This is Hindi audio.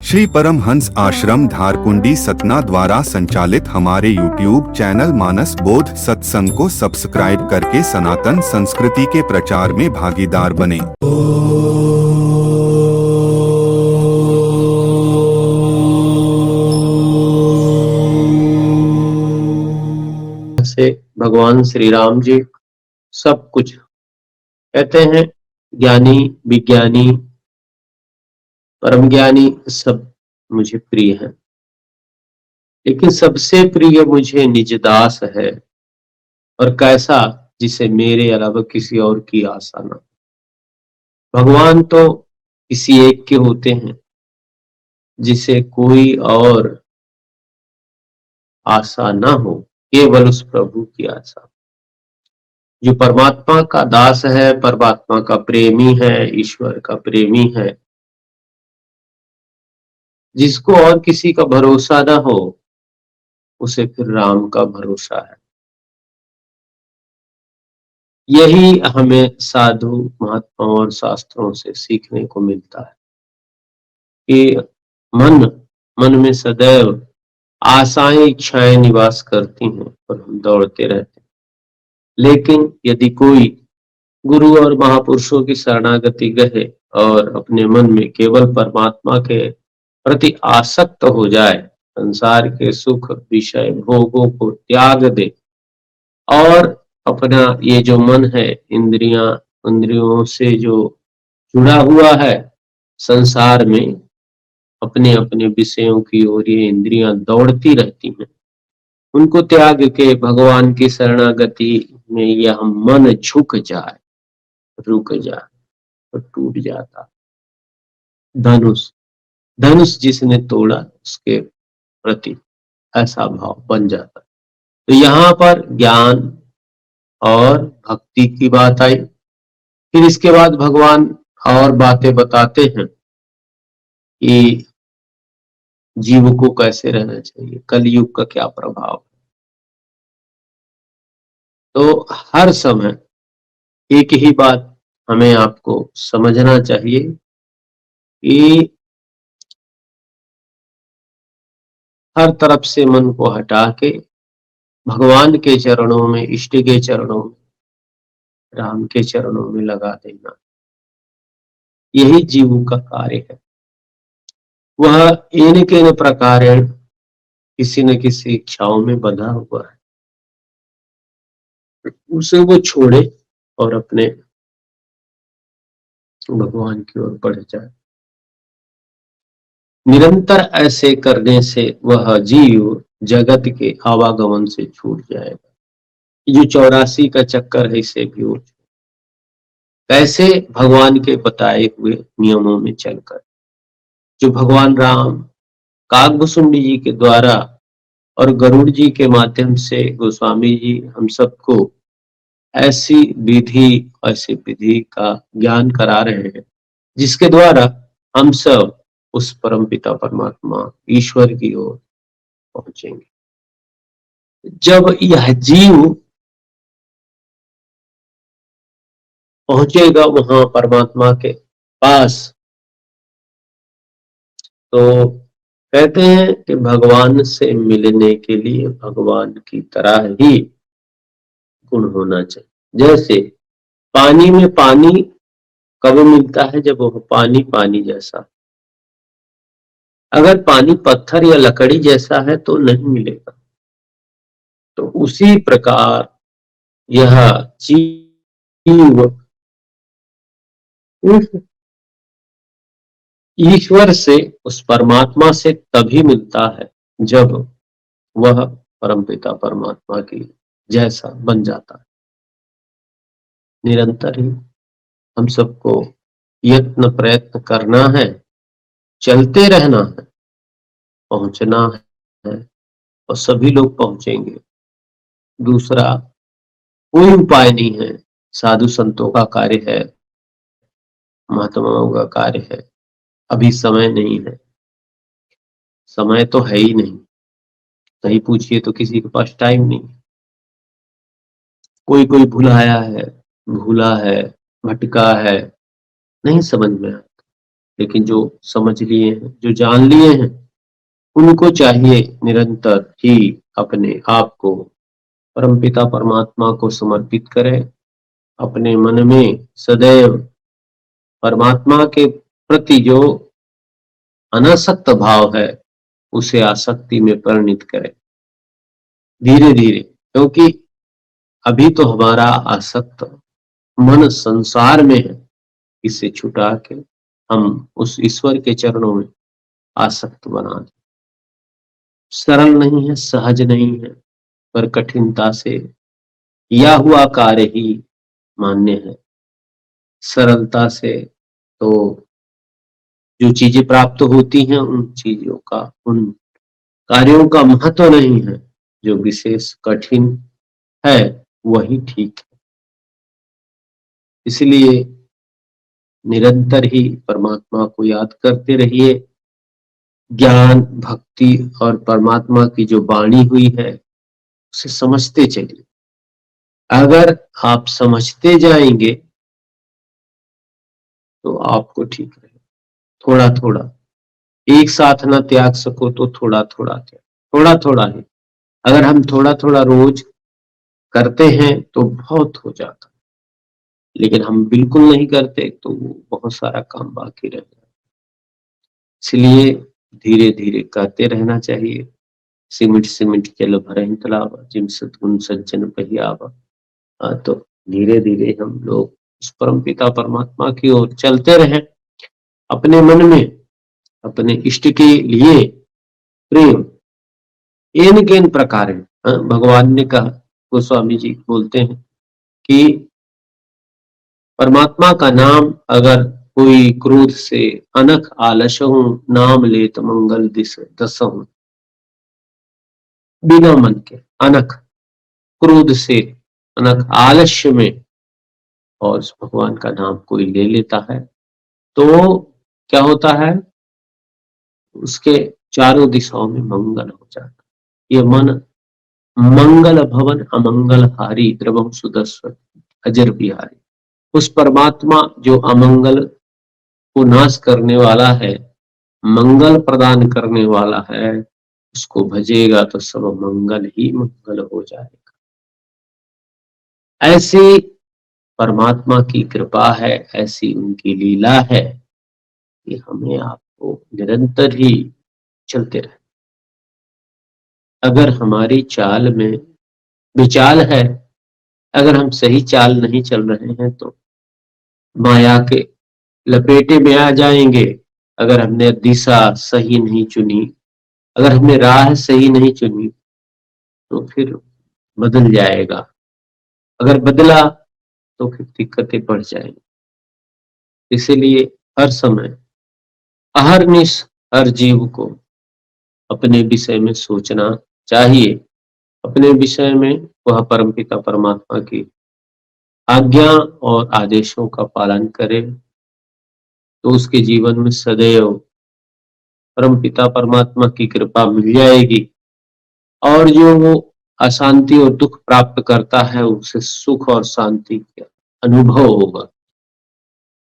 श्री परमहंस आश्रम धारकुंडी सतना द्वारा संचालित हमारे YouTube चैनल मानस बोध सत्संग को सब्सक्राइब करके सनातन संस्कृति के प्रचार में भागीदार बने। से भगवान श्री राम जी सब कुछ कहते हैं। ज्ञानी, विज्ञानी, परम ज्ञानी सब मुझे प्रिय है, लेकिन सबसे प्रिय मुझे निजदास है। और कैसा, जिसे मेरे अलावा किसी और की आशा ना। भगवान तो किसी एक के होते हैं जिसे कोई और आशा ना हो, केवल उस प्रभु की आशा। जो परमात्मा का दास है, परमात्मा का प्रेमी है, ईश्वर का प्रेमी है, जिसको और किसी का भरोसा ना हो, उसे फिर राम का भरोसा है। यही हमें साधु महात्माओं और शास्त्रों से सीखने को मिलता है कि मन में सदैव आशाएं, इच्छाएं निवास करती हैं और हम दौड़ते रहते हैं। लेकिन यदि कोई गुरु और महापुरुषों की शरणागति गहे और अपने मन में केवल परमात्मा के प्रति आसक्त हो जाए, संसार के सुख, विषय, भोगों को त्याग दे और अपना ये जो मन है, इंद्रियों से जो जुड़ा हुआ है संसार में, अपने अपने विषयों की ओर ये इंद्रियां दौड़ती रहती हैं, उनको त्याग के भगवान की शरणागति में यह मन झुक जाए, रुक जाए और टूट जाता। धनुष जिसने तोड़ा उसके प्रति ऐसा भाव बन जाता। तो यहाँ पर ज्ञान और भक्ति की बात आई। फिर इसके बाद भगवान और बातें बताते हैं कि जीव को कैसे रहना चाहिए, कलयुग का क्या प्रभाव। तो हर समय एक ही बात हमें आपको समझना चाहिए कि हर तरफ से मन को हटा के भगवान के चरणों में, इष्ट के चरणों में, राम के चरणों में लगा देना, यही जीव का कार्य है। वह इन के प्रकार किसी न किसी इच्छाओं में बंधा हुआ है, उसे वो छोड़े और अपने भगवान की ओर बढ़ जाए। निरंतर ऐसे करने से वह जीव जगत के आवागमन से छूट जाएगा। जो 84 का चक्कर है, इसे भी वो कैसे, भगवान के बताए हुए नियमों में चलकर। जो भगवान राम काकभुसुंडी जी के द्वारा और गरुड़ जी के माध्यम से गोस्वामी जी हम सबको ऐसी विधि का ज्ञान करा रहे हैं, जिसके द्वारा हम सब उस परमपिता परमात्मा ईश्वर की ओर पहुंचेंगे। जब यह जीव पहुंचेगा वहां परमात्मा के पास, तो कहते हैं कि भगवान से मिलने के लिए भगवान की तरह ही गुण होना चाहिए। जैसे पानी में पानी कब मिलता है, जब वह पानी पानी जैसा। अगर पानी पत्थर या लकड़ी जैसा है तो नहीं मिलेगा। तो उसी प्रकार यह जीव उस ईश्वर से, उस परमात्मा से तभी मिलता है जब वह परमपिता परमात्मा की जैसा बन जाता है। निरंतर ही हम सबको यत्न प्रयत्न करना है, चलते रहना है, पहुंचना है और सभी लोग पहुंचेंगे। दूसरा कोई उपाय नहीं है। साधु संतों का कार्य है, महात्माओं का कार्य है। अभी समय नहीं है, समय तो है ही नहीं। सही पूछिए तो किसी के पास टाइम नहीं। कोई भुलाया है, भूला है, भटका है, नहीं समझ में आता। लेकिन जो समझ लिए हैं, जो जान लिए हैं, उनको चाहिए निरंतर ही अपने आप को परमपिता परमात्मा को समर्पित करें, अपने मन में सदैव परमात्मा के प्रति जो अनासक्त भाव है उसे आसक्ति में परिणित करें धीरे धीरे, क्योंकि अभी तो हमारा आसक्त मन संसार में है। इसे छुटा के हम उस ईश्वर के चरणों में आसक्त बना दें। सरल नहीं है, सहज नहीं है, पर कठिनता से किया हुआ कार्य ही मान्य है। सरलता से तो जो चीजें प्राप्त होती हैं उन चीजों का, उन कार्यों का महत्व नहीं है। जो विशेष कठिन है वही ठीक है। इसलिए निरंतर ही परमात्मा को याद करते रहिए। ज्ञान, भक्ति और परमात्मा की जो वाणी हुई है उसे समझते चलिए। अगर आप समझते जाएंगे तो आपको ठीक रहेगा। थोड़ा थोड़ा, एक साथ ना त्याग सको तो थोड़ा थोड़ा त्याग, थोड़ा थोड़ा ही। अगर हम थोड़ा थोड़ा रोज करते हैं तो बहुत हो जाता है, लेकिन हम बिल्कुल नहीं करते तो वो बहुत सारा काम बाकी रह जाता है। इसलिए धीरे धीरे करते रहना चाहिए। सिमट सिमट जल भरहि तलावा, जिम सद्गुण सज्जन पहियावा। तो धीरे धीरे हम लोग उस परम पिता परमात्मा की ओर चलते रहें। अपने मन में अपने इष्ट के लिए प्रेम एन केन प्रकार है। भगवान ने कहा, गोस्वामी जी बोलते हैं कि परमात्मा का नाम अगर कोई क्रोध से अनख आलसहु, नाम लेत मंगल दिस दसहु। बिना मन के, अनख, क्रोध से, अनख आलस्य में, और उस भगवान का नाम कोई ले लेता है तो क्या होता है, उसके चारों दिशाओं में मंगल हो जाता है। ये मन मंगल भवन अमंगल हारी, द्रवम सुदस्व अजर बिहारी। उस परमात्मा जो अमंगल को नाश करने वाला है, मंगल प्रदान करने वाला है, उसको भजेगा तो सब मंगल ही मंगल हो जाएगा। ऐसी परमात्मा की कृपा है, ऐसी उनकी लीला है कि हमें आपको निरंतर ही चलते रहे। अगर हमारी चाल में विचाल है, अगर हम सही चाल नहीं चल रहे हैं तो माया के लपेटे में आ जाएंगे। अगर हमने दिशा सही नहीं चुनी, अगर हमने राह सही नहीं चुनी तो फिर बदल जाएगा। अगर बदला तो फिर दिक्कतें बढ़ जाएंगी। इसीलिए हर समय, अहरनिश हर जीव को अपने विषय में सोचना चाहिए। अपने विषय में वह परमपिता परमात्मा की आज्ञा और आदेशों का पालन करे तो उसके जीवन में सदैव परमपिता परमात्मा की कृपा मिल जाएगी। और जो वो अशांति और दुख प्राप्त करता है उसे सुख और शांति का अनुभव होगा।